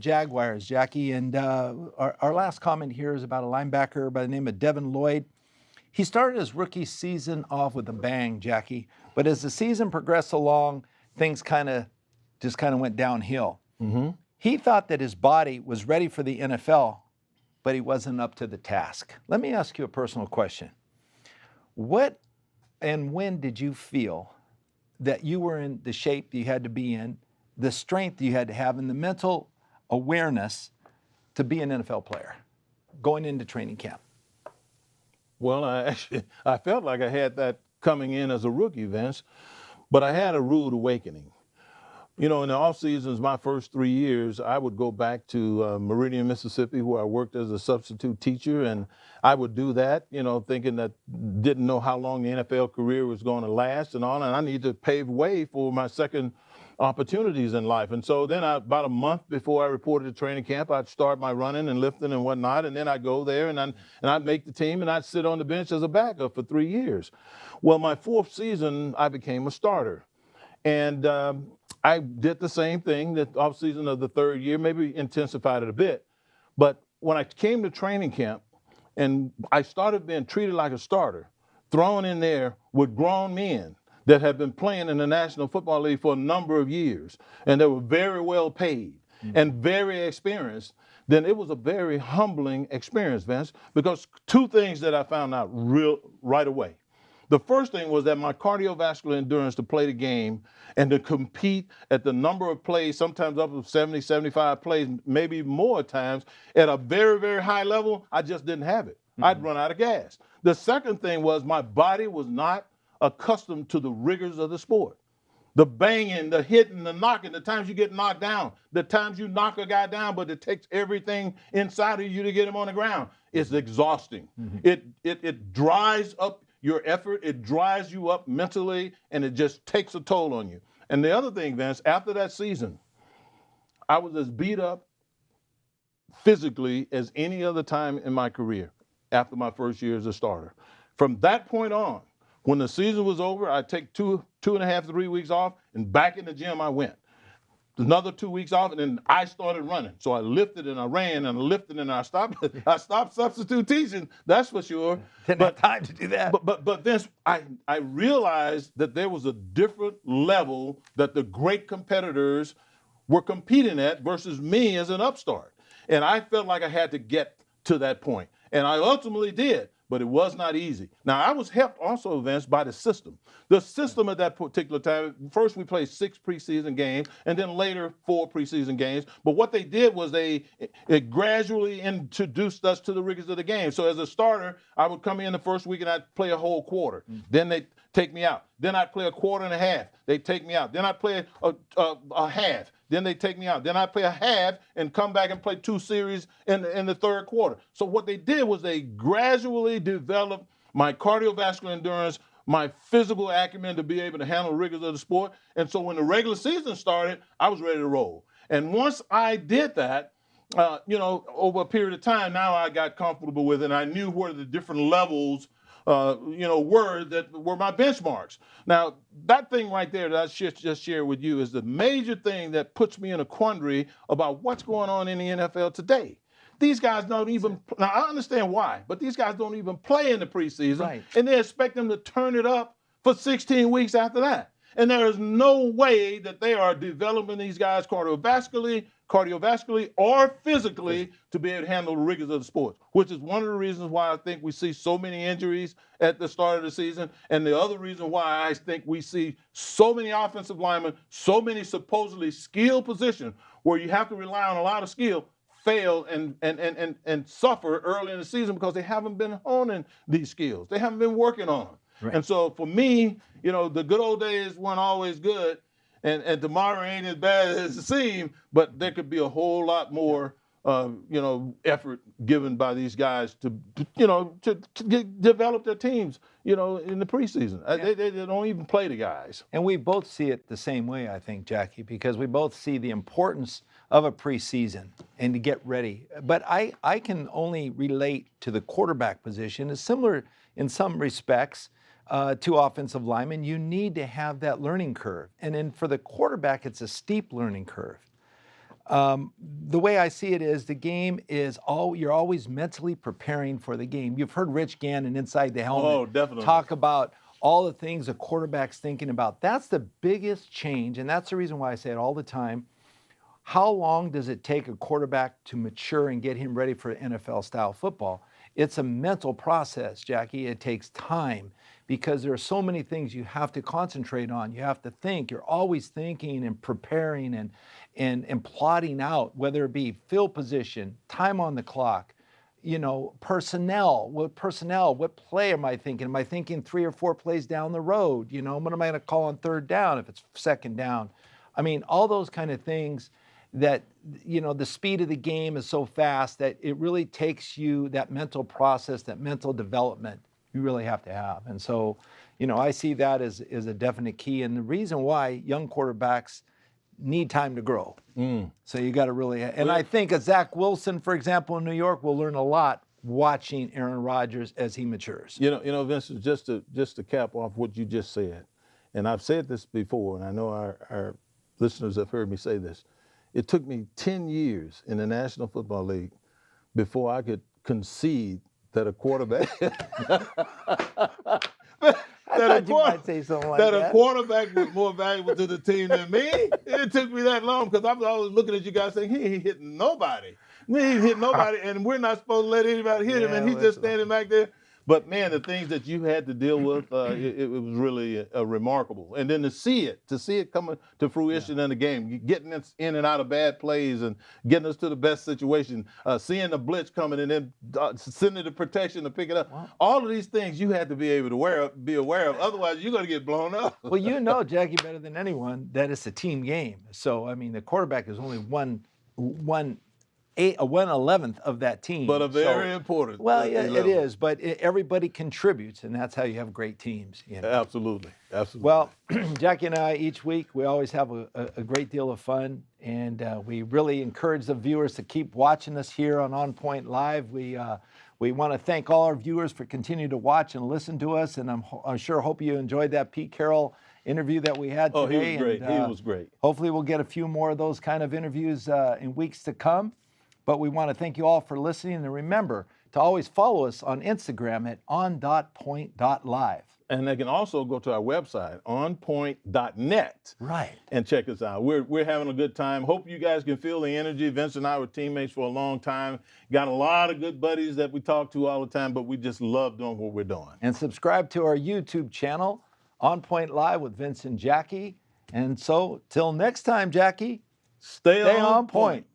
Jaguars, Jackie, and our last comment here is about a linebacker by the name of Devin Lloyd. He started his rookie season off with a bang, Jackie, but as the season progressed along, things just kind of went downhill. Mm-hmm. He thought that his body was ready for the NFL, but he wasn't up to the task. Let me ask you a personal question. What and when did you feel that you were in the shape you had to be in, the strength you had to have, and the mental awareness to be an NFL player going into training camp? Well, I felt like I had that coming in as a rookie, Vince, but I had a rude awakening. You know, in the off seasons, my first 3 years, I would go back to Meridian, Mississippi, where I worked as a substitute teacher, and I would do that, you know, thinking that didn't know how long the NFL career was going to last and all, and I needed to pave way for my second opportunities in life. And so then about a month before I reported to training camp, I'd start my running and lifting and whatnot, and then I'd go there and I'd make the team, and I'd sit on the bench as a backup for 3 years. Well, my fourth season, I became a starter. And I did the same thing that offseason of the third year, maybe intensified it a bit. But when I came to training camp and I started being treated like a starter, thrown in there with grown men that had been playing in the National Football League for a number of years, and they were very well paid and very experienced, then it was a very humbling experience, Vince, because two things that I found out right away. The first thing was that my cardiovascular endurance to play the game and to compete at the number of plays, sometimes up to 70, 75 plays, maybe more times, at a very, very high level, I just didn't have it. I'd run out of gas. The second thing was my body was not accustomed to the rigors of the sport. The banging, the hitting, the knocking, the times you get knocked down, the times you knock a guy down, but it takes everything inside of you to get him on the ground. It's exhausting. It dries up your effort, it dries you up mentally, and it just takes a toll on you. And the other thing, Vince, after that season, I was as beat up physically as any other time in my career after my first year as a starter. From that point on, when the season was over, I'd take two and a half, 3 weeks off, and back in the gym I went. Another 2 weeks off, and then I started running. So I lifted and I ran and I lifted and I stopped. I stopped substitute teaching, that's for sure. Didn't have time to do that. But then I realized that there was a different level that the great competitors were competing at versus me as an upstart. And I felt like I had to get to that point. And I ultimately did. But it was not easy. Now, I was helped also, Vince, by the system. The system at that particular time, first we played 6 preseason games, and then later 4 preseason games. But what they did was it gradually introduced us to the rigors of the game. So as a starter, I would come in the first week and I'd play a whole quarter. Then they'd take me out. Then I'd play a quarter and a half. They'd take me out. Then I'd play a half. Then they take me out. Then I play a half and come back and play 2 series in the third quarter. So what they did was they gradually developed my cardiovascular endurance, my physical acumen to be able to handle the rigors of the sport. And so when the regular season started, I was ready to roll. And once I did that, over a period of time, now I got comfortable with it. And I knew where the different levels were my benchmarks. Now, that thing right there that I just shared with you is the major thing that puts me in a quandary about what's going on in the NFL today. These guys don't even, now I understand why, but these guys don't even play in the preseason, Right. And they expect them to turn it up for 16 weeks after that. And there is no way that they are developing these guys cardiovascularly or physically to be able to handle the rigors of the sport, which is one of the reasons why I think we see so many injuries at the start of the season. And the other reason why I think we see so many offensive linemen, so many supposedly skilled positions where you have to rely on a lot of skill, fail and suffer early in the season because they haven't been honing these skills. They haven't been working on them. Right. And so for me, the good old days weren't always good, and tomorrow ain't as bad as it seemed, but there could be a whole lot more, effort given by these guys to develop their teams, in the preseason. Yeah. They don't even play the guys. And we both see it the same way, I think, Jackie, because we both see the importance of a preseason and to get ready. But I can only relate to the quarterback position. It's similar in some respects to offensive linemen. You need to have that learning curve. And then for the quarterback, it's a steep learning curve. The way I see it is the game is you're always mentally preparing for the game. You've heard Rich Gannon inside the helmet definitely. talk about all the things a quarterback's thinking about. That's the biggest change, and that's the reason why I say it all the time. How long does it take a quarterback to mature and get him ready for NFL-style football? It's a mental process, Jackie. It takes time because there are so many things you have to concentrate on. You have to think. You're always thinking and preparing and plotting out, whether it be field position, time on the clock, personnel. What play am I thinking? Am I thinking 3 or 4 plays down the road? What am I going to call on third down if it's second down? I mean, all those kind of things that, the speed of the game is so fast that it really takes you that mental process, that mental development you really have to have. And so, I see that as a definite key. And the reason why young quarterbacks need time to grow. So you got to really, and I think a Zach Wilson, for example, in New York, will learn a lot watching Aaron Rodgers as he matures. Vincent, just to cap off what you just said, and I've said this before, and I know our listeners have heard me say this. It took me 10 years in the National Football League before I could concede that a quarterback a quarterback was more valuable to the team than me. It took me that long because I was always looking at you guys saying, he ain't hitting nobody. He ain't hitting nobody, and we're not supposed to let anybody hit him, and he's just standing back there. But, man, the things that you had to deal with, it was really remarkable. And then to see it coming to fruition in the game, getting us in and out of bad plays and getting us to the best situation, seeing the blitz coming and then sending the protection to pick it up. Wow. All of these things you had to be able to be aware of. Otherwise, you're going to get blown up. Well, Jackie, better than anyone, that it's a team game. So, I mean, the quarterback is only one 1/11th of that team. But a very important. Well, yeah, it is, but everybody contributes, and that's how you have great teams. Absolutely. Well, Jackie and I, each week, we always have a great deal of fun, and we really encourage the viewers to keep watching us here on OnPoint Live. We want to thank all our viewers for continuing to watch and listen to us, and I'm sure hope you enjoyed that Pete Carroll interview that we had today. He was great. And, he was great. Hopefully we'll get a few more of those kind of interviews in weeks to come. But we want to thank you all for listening. And remember to always follow us on Instagram at on.point.live. And they can also go to our website, onpoint.net. Right. And check us out. We're having a good time. Hope you guys can feel the energy. Vince and I were teammates for a long time. Got a lot of good buddies that we talk to all the time, but we just love doing what we're doing. And subscribe to our YouTube channel, OnPoint Live with Vince and Jackie. And so, till next time, Jackie, stay on point.